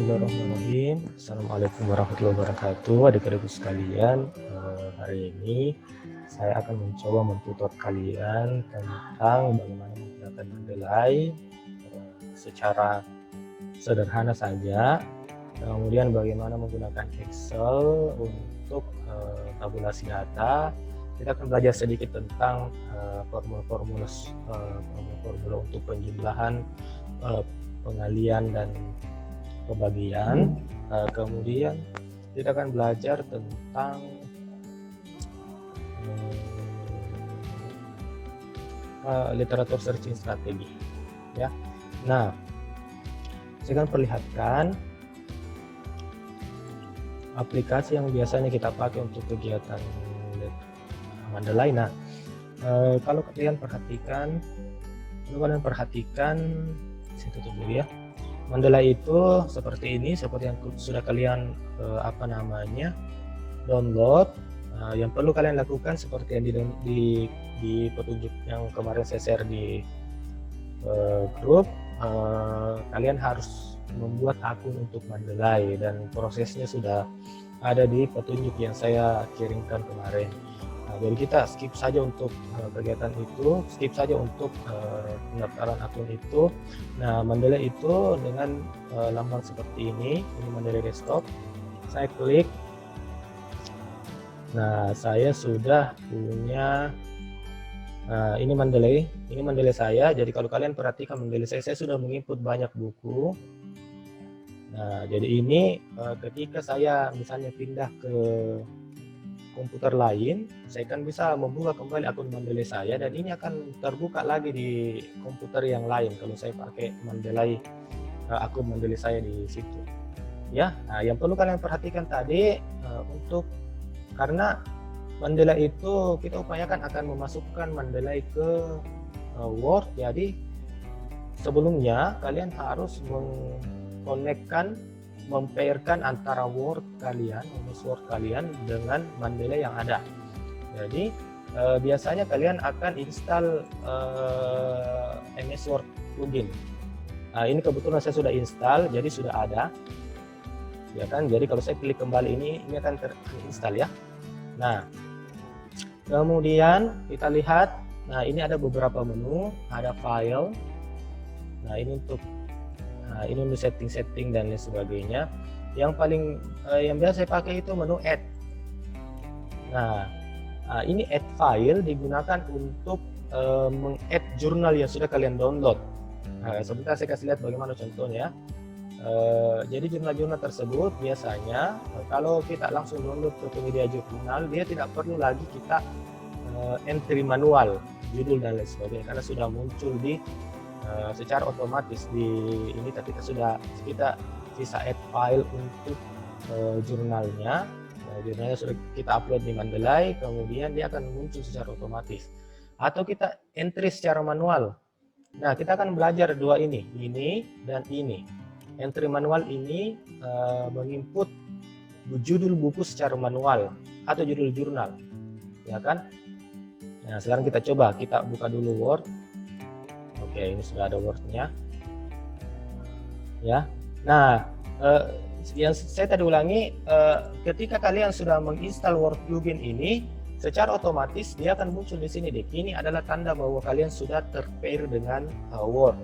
Bismillahirrahmanirrahim. Assalamualaikum warahmatullahi wabarakatuh, adik-adikku sekalian. Hari ini saya akan mencoba mentutor kalian tentang bagaimana menggunakan Mendeley secara sederhana saja. Kemudian bagaimana menggunakan Excel untuk tabulasi data. Kita akan belajar sedikit tentang formula-formula untuk penjumlahan, pengalian dan pembagian. Kemudian kita akan belajar tentang literatur searching strategi, ya. Nah, saya akan perlihatkan aplikasi yang biasanya kita pakai untuk kegiatan Mendeley. Nah, kalau kalian perhatikan, saya tutup dulu ya. Mendeley itu seperti ini, seperti yang sudah kalian download. Yang perlu kalian lakukan seperti yang di petunjuk yang kemarin saya share di grup, kalian harus membuat akun untuk Mendeley dan prosesnya sudah ada di petunjuk yang saya kirimkan kemarin. Jadi kita skip saja untuk kegiatan itu, skip saja untuk pendaftaran akun itu. Nah, Mendeley itu dengan lambang seperti ini Mendeley desktop. Saya klik. Nah, saya sudah punya. Nah, ini Mendeley saya. Jadi kalau kalian perhatikan Mendeley saya sudah menginput banyak buku. Nah, jadi ini ketika saya misalnya pindah ke komputer lain, saya kan bisa membuka kembali akun Mendeley saya dan ini akan terbuka lagi di komputer yang lain kalau saya pakai Mendeley, akun Mendeley saya di situ. Ya, nah, yang perlu kalian perhatikan tadi karena Mendeley itu kita upayakan akan memasukkan Mendeley ke Word. Jadi sebelumnya kalian harus mempairkan antara Word kalian, Word kalian dengan Mendeley yang ada. Jadi biasanya kalian akan install MS Word plugin. Nah, ini kebetulan saya sudah install, jadi sudah ada, ya kan. Jadi kalau saya klik kembali ini akan terinstall ya. Nah, kemudian kita lihat, nah ini ada beberapa menu, ada file. Nah, ini untuk setting dan lain sebagainya. Yang yang biasa saya pakai itu menu add. Nah, ini add file digunakan untuk meng-add jurnal yang sudah kalian download. Sebentar saya kasih lihat bagaimana contohnya. Jadi jurnal-jurnal tersebut biasanya kalau kita langsung download ke penyedia jurnal, dia tidak perlu lagi kita entry manual judul dan lain sebagainya karena sudah muncul di secara otomatis di ini. Tapi kita bisa add file untuk jurnalnya. Jurnalnya sudah kita upload di Mendeley, kemudian dia akan muncul secara otomatis. Atau kita entry secara manual. Nah, kita akan belajar dua ini dan ini. Entry manual ini menginput judul buku secara manual atau judul jurnal, ya kan? Nah, sekarang kita coba, kita buka dulu Word. Oke, ini sudah ada Word-nya, ya. Nah, yang saya tadi ulangi, ketika kalian sudah menginstal Word plugin ini, secara otomatis dia akan muncul di sini. Ini adalah tanda bahwa kalian sudah terpair dengan Word.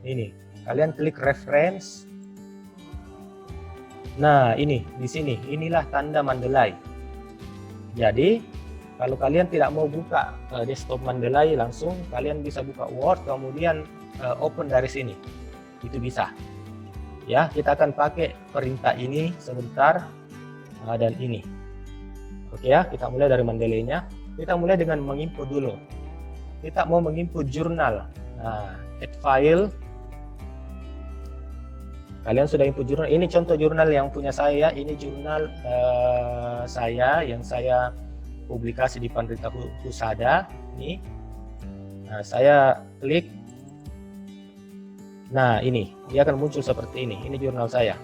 Ini, kalian klik reference. Nah, ini di sini, inilah tanda Mendeley. Jadi kalau kalian tidak mau buka desktop Mendeley langsung, kalian bisa buka Word kemudian open dari sini. Itu bisa. Ya, kita akan pakai perintah ini sebentar dan ini. Oke ya, kita mulai dari Mendeley-nya. Kita mulai dengan menginput dulu. Kita mau menginput jurnal. Nah, add file. Kalian sudah input jurnal. Ini contoh jurnal yang punya saya. Ini jurnal saya yang saya publikasi di Pandrita Husada. Ini. Nah, saya klik. Nah, ini dia akan muncul seperti ini. Ini jurnal saya.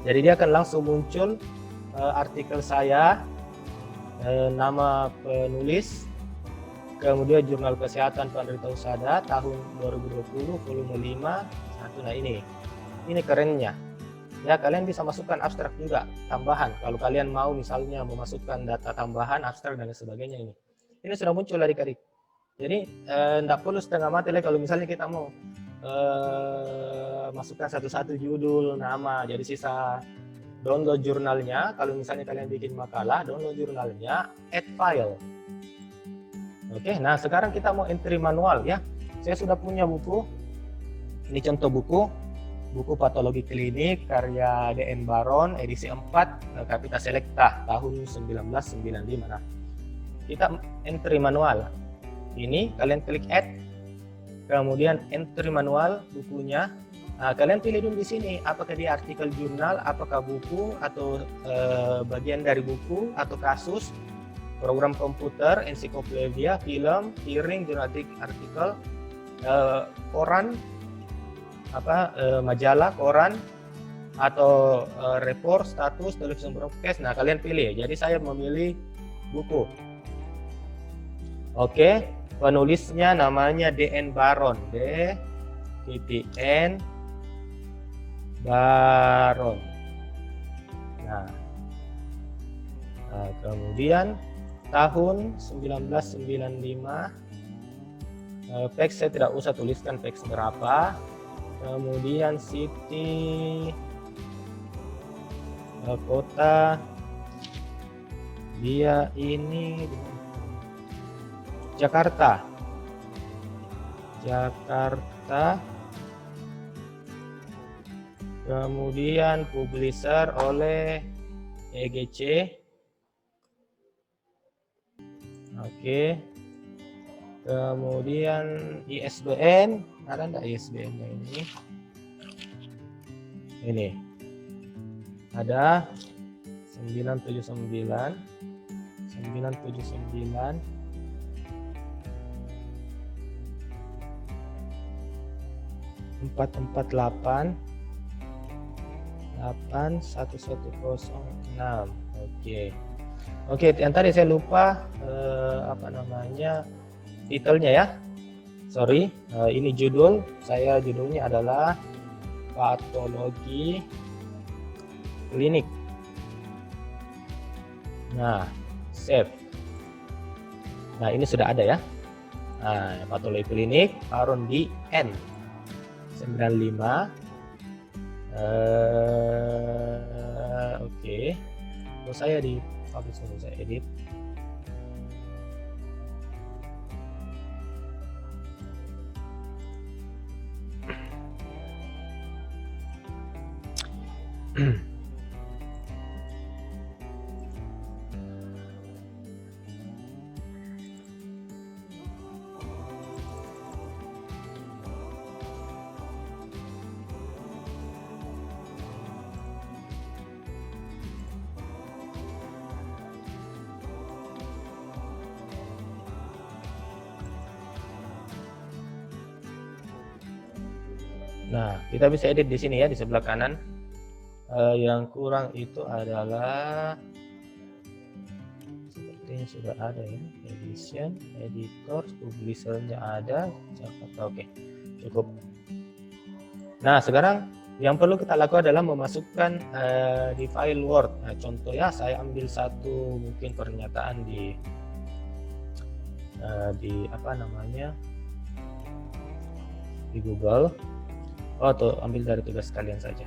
Jadi dia akan langsung muncul artikel saya, nama penulis, kemudian Jurnal Kesehatan Pandrita Husada tahun 2020 volume 5 1. Nah, ini kerennya ya kalian bisa masukkan abstrak juga tambahan kalau kalian mau misalnya memasukkan data tambahan abstrak dan sebagainya. Ini sudah muncul adik-adik. Jadi tidak perlu setengah mati lagi kalau misalnya kita mau masukkan satu-satu judul, nama, jadi sisa download jurnalnya. Kalau misalnya kalian bikin makalah, download jurnalnya, add file. Oke, nah sekarang kita mau entry manual ya. Saya sudah punya buku. Ini contoh buku patologi klinik karya D.N. Baron edisi 4 Capita Selecta tahun 1995. Nah, kita entry manual. Ini kalian klik add, kemudian entry manual bukunya. Nah, kalian pilih dulu di sini apakah dia artikel jurnal, apakah buku atau bagian dari buku atau kasus, program komputer, ensiklopedia, film, hearing, jurnalistik artikel, koran, majalah, koran, atau report, status, televisi broadcast. Nah, kalian pilih. Jadi saya memilih buku. Oke, penulisnya namanya D.N. Baron, D.N. Baron. Nah, kemudian tahun 1995. Peks saya tidak usah tuliskan peks berapa. Kemudian city, kota, dia ini Jakarta. Kemudian publisher oleh EGC. Oke. Kemudian ISBN, ada enggak ISBN-nya ini? Ini. Ada 979 448 1106. Oke, yang tadi saya lupa titelnya ya. Sorry, ini judul saya, judulnya adalah patologi klinik. Nah, save. Nah, ini sudah ada ya. Nah, patologi klinik Baron D.N. 95. Oke. Terus saya di publish dulu, saya edit. Nah, kita bisa edit di sini ya, di sebelah kanan. Yang kurang itu adalah sepertinya sudah ada ya, edition, editor, publishernya ada, Jakarta. Oke, cukup. Nah, sekarang yang perlu kita lakukan adalah memasukkan di file Word. Nah, contoh ya, saya ambil satu mungkin pernyataan di Google. Atau ambil dari tugas kalian saja.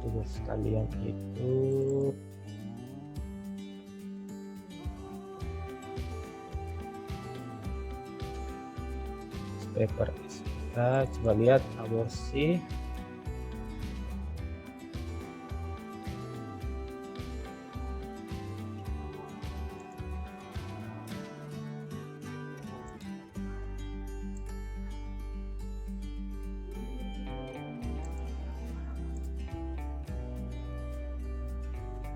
Tugas kalian itu paper. Kita coba lihat aborsi.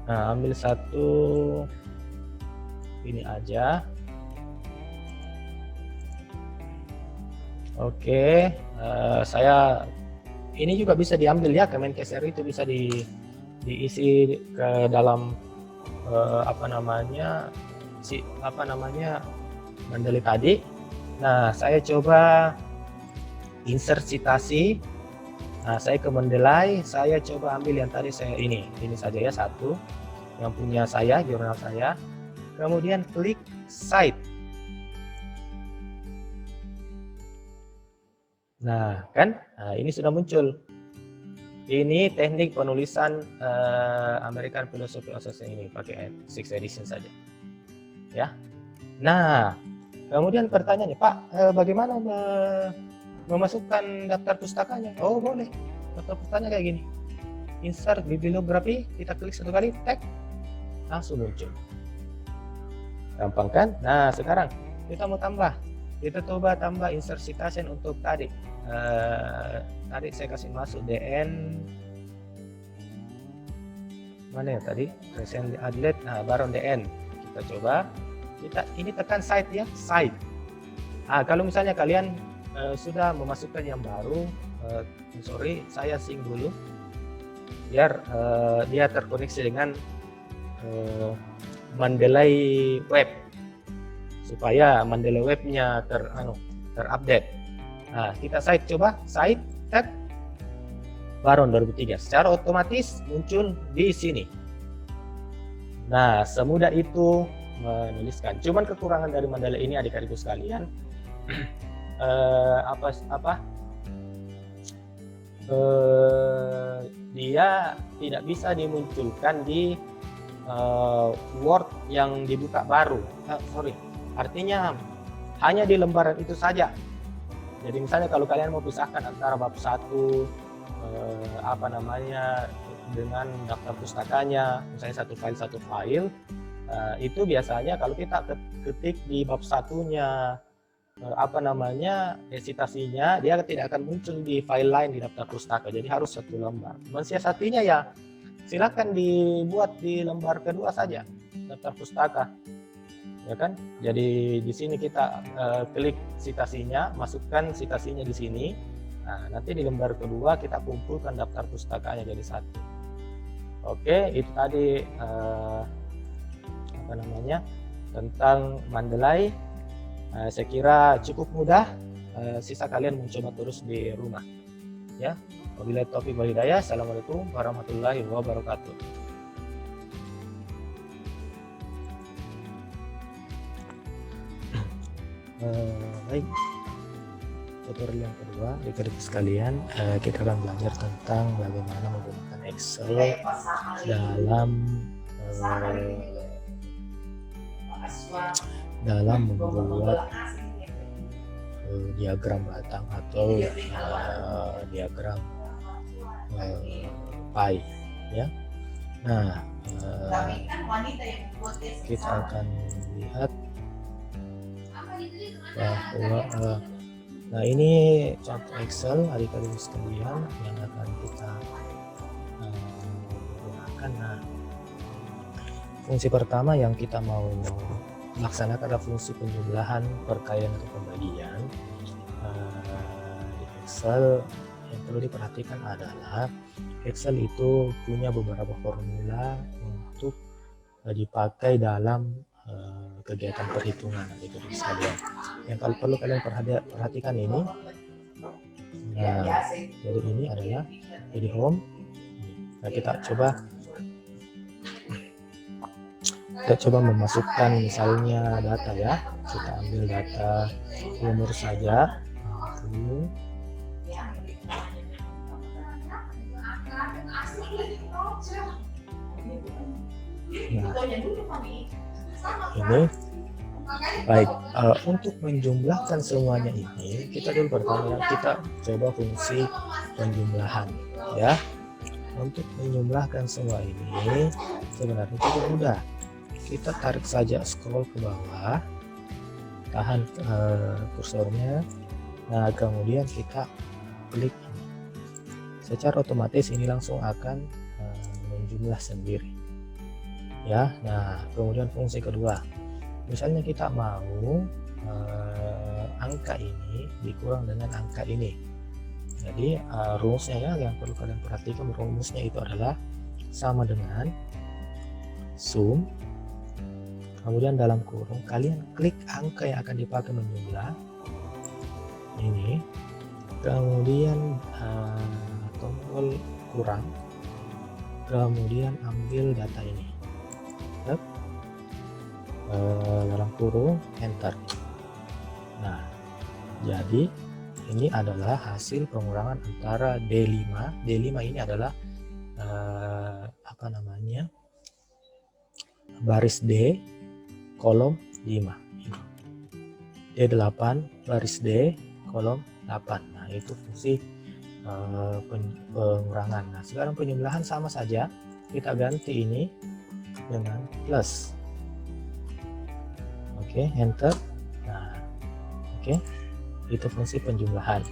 Nah, ambil satu ini aja. Oke, saya ini juga bisa diambil ya, Kemenkes RI itu bisa diisi ke dalam mandali tadi. Nah, saya coba insert citasi. Nah, saya ke Mendeley, saya coba ambil yang tadi saya ini saja ya, satu yang punya saya, jurnal saya. Kemudian klik Cite. Nah, kan? Nah, ini sudah muncul. Ini teknik penulisan American Philosophy Association ini pakai 6th edition saja. Ya. Nah, kemudian pertanyaannya, Pak, bagaimana memasukkan daftar pustakanya? Oh, boleh. Daftar pustanya kayak gini. Insert bibliografi, kita klik satu kali, tag, langsung muncul. Gampang kan? Nah, sekarang kita mau tambah. Kita coba tambah insert citation untuk tadi. Tadi saya kasih masuk DN mana ya tadi? Recently added. Nah, baru DN. Kita coba. Kita ini tekan cite ya, cite. Nah, kalau misalnya kalian sudah memasukkan yang baru, sorry, saya sync dulu biar dia terkoneksi dengan Mendeley Web supaya Mendeley Webnya terupdate. Nah, kita cite, coba cite tag Baron 2003 secara otomatis muncul di sini. Nah, semudah itu menuliskan. Cuman kekurangan dari Mendeley ini adik-adikku sekalian, dia tidak bisa dimunculkan di Word yang dibuka baru. Artinya hanya di lembaran itu saja. Jadi misalnya kalau kalian mau pisahkan antara bab 1 dengan daftar pustakanya, misalnya satu file, itu biasanya kalau kita ketik di bab satunya citasinya, dia tidak akan muncul di file lain di daftar pustaka. Jadi harus satu lembar. Mensiasatinya ya silakan dibuat di lembar kedua saja daftar pustaka, ya kan? Jadi di sini kita klik citasinya, masukkan citasinya di sini. Nah, nanti di lembar kedua kita kumpulkan daftar pustakanya jadi satu. Oke, itu tadi tentang Mendeley. Saya kira cukup mudah. Sisa kalian mencoba terus di rumah, ya. Wabillahi taufiq wal hidayah. Assalamualaikum warahmatullahi wabarakatuh. Baik, tutorial yang kedua, adik-adik sekalian, kita akan belajar tentang bagaimana menggunakan Excel dalam membuat diagram batang atau diagram pie, ya. Nah, kita akan lihat bahwa nah, ini contoh Excel adik-adik sekalian yang akan kita gunakan. Nah, fungsi pertama yang kita mau melaksanakan adalah fungsi penjumlahan, perkalian atau pembagian. Di Excel yang perlu diperhatikan adalah Excel itu punya beberapa formula untuk dipakai dalam kegiatan perhitungan gitu sekalian. Yang kalau perlu kalian perhatikan ini. Nah, jadi ini adalah di home. Nah, kita coba memasukkan misalnya data, ya. Kita ambil data umur saja. Nah, ini baik. Untuk menjumlahkan semuanya ini, kita dulu pertama kita coba fungsi penjumlahan, ya. Untuk menjumlahkan semua ini sebenarnya cukup mudah. Kita tarik saja, scroll ke bawah, tahan kursornya. Nah, kemudian kita klik ini. Secara otomatis ini langsung akan menjumlah sendiri, ya. Nah, kemudian fungsi kedua, misalnya kita mau angka ini dikurang dengan angka ini. Jadi rumusnya, ya, yang perlu kalian perhatikan, rumusnya itu adalah sama dengan sum, kemudian dalam kurung kalian klik angka yang akan dipakai menjumlah ini, kemudian tombol kurang, kemudian ambil data ini, dalam kurung enter. Nah, jadi ini adalah hasil pengurangan antara D5. D5 ini adalah baris D kolom 5. D8 baris D kolom 8. Nah, itu fungsi pengurangan. Nah, sekarang penjumlahan sama saja. Kita ganti ini dengan plus. Oke, enter. Nah, oke. Itu fungsi penjumlahan.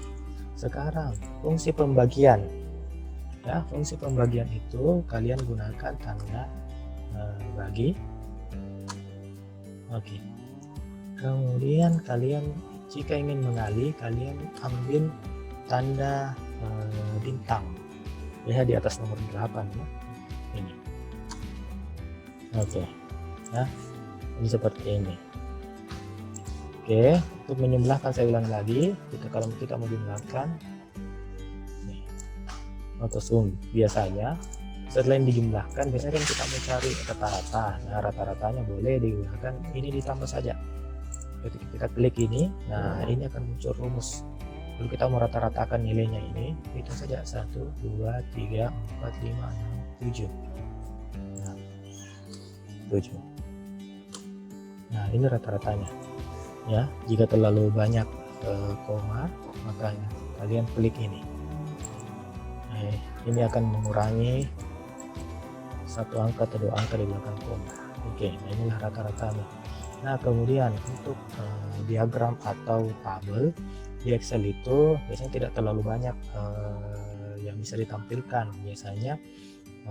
Sekarang fungsi pembagian. Ya, fungsi pembagian itu kalian gunakan tanda bagi. Oke. Kemudian kalian jika ingin mengali, kalian ambil tanda bintang. Ya, di atas nomor 8 ya. Ini. Oke. Nah, ini seperti ini. Oke, untuk menjumlahkan saya ulang lagi. Kalau kita mau jumlahkan, nih, auto zoom biasanya. Setelah yang dijumlahkan, biasanya kan kita mau cari rata-rata. Nah, rata-ratanya boleh digunakan ini ditambah saja. Ketika kita klik ini, nah ini akan muncul rumus. Kalau kita mau rata-ratakan nilainya ini, hitung saja 1, 2, 3, 4, 5, 6, 7. Nah, 7. Nah, ini rata-ratanya. Ya, jika terlalu banyak koma, maka kalian klik ini. Ini akan mengurangi satu angka atau 2 angka di belakang koma. Oke, nah inilah rata-ratanya. Nah, kemudian untuk diagram atau tabel di Excel itu biasanya tidak terlalu banyak yang bisa ditampilkan. Biasanya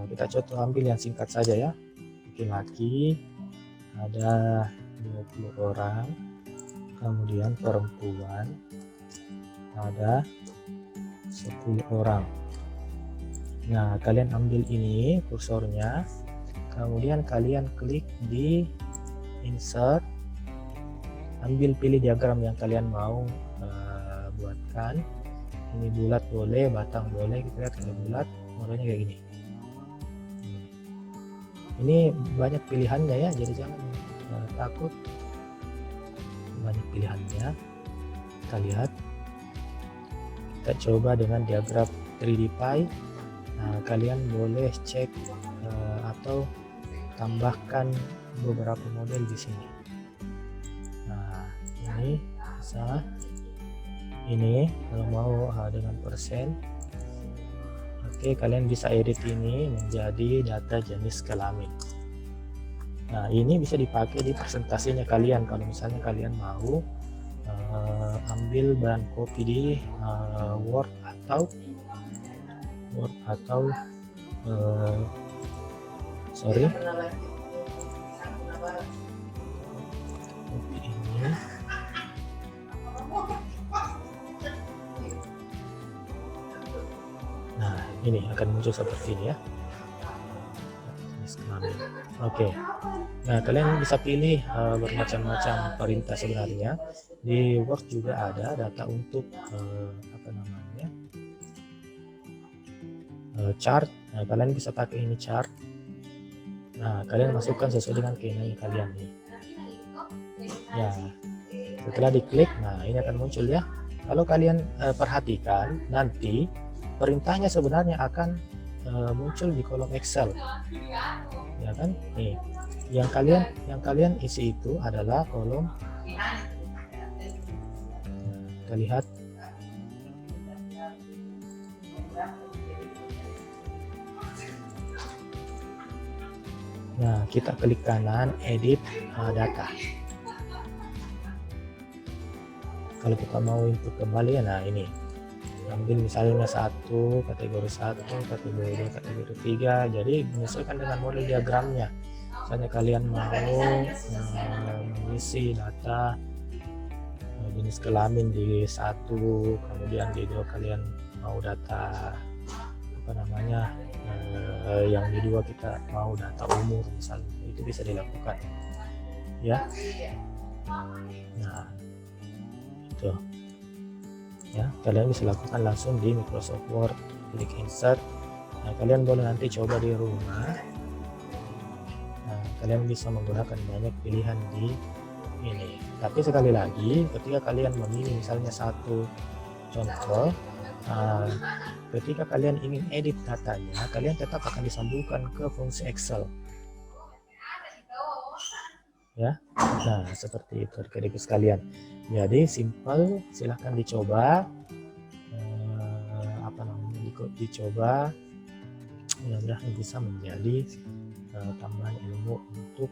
kita contoh ambil yang singkat saja ya. Laki-laki ada 20 orang. Kemudian perempuan ada 10 orang. Nah, kalian ambil ini kursornya, kemudian kalian klik di insert, ambil pilih diagram yang kalian mau buatkan. Ini bulat boleh, batang boleh. Kita lihat kalau bulat modelnya kayak gini. Ini banyak pilihannya ya, jadi jangan takut. Banyak pilihannya. Kita lihat, kita coba dengan diagram 3D Pie. Nah, kalian boleh cek atau tambahkan beberapa model di sini. Nah, ini bisa, ini kalau mau dengan persen. Oke, kalian bisa edit ini menjadi data jenis kelamin. Nah, ini bisa dipakai di presentasinya kalian. Kalau misalnya kalian mau ambil bahan copy di Word atau copy ini. Nah, ini akan muncul seperti ini ya. Oke. Nah, kalian bisa pilih bermacam-macam perintah sebenarnya. Di Word juga ada data untuk chart. Nah, kalian bisa pakai ini chart. Nah, kalian masukkan sesuai dengan keinginan kalian nih. Ya, setelah diklik, nah ini akan muncul ya. Kalau kalian perhatikan, nanti perintahnya sebenarnya akan muncul di kolom Excel. Ya kan? Nih, yang kalian isi itu adalah kolom. Kita lihat. Nah, kita klik kanan, edit data. Kalau kita mau input kembali ya, nah ini ambil misalnya kategori 1, kategori 2, kategori 3. Jadi menyesuaikan dengan model diagramnya. Misalnya kalian mau mengisi data jenis kelamin di 1, kemudian di 2 kalian mau data yang di 2 kita mau data umur misalnya, itu bisa dilakukan ya. Nah, itu ya, kalian bisa lakukan langsung di Microsoft Word klik insert. Nah, kalian boleh nanti coba di rumah. Nah, kalian bisa menggunakan banyak pilihan di ini. Tapi sekali lagi, ketika kalian memilih misalnya satu contoh, ketika kalian ingin edit datanya, kalian tetap akan disambungkan ke fungsi Excel. Ya, nah seperti itu adik-adik sekalian. Jadi simple, silahkan dicoba. Dicoba, mudah-mudahan bisa menjadi tambahan ilmu untuk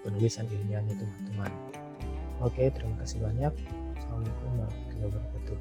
penulisan ilmiahnya teman-teman. Oke, terima kasih banyak. Assalamualaikum warahmatullahi wabarakatuh.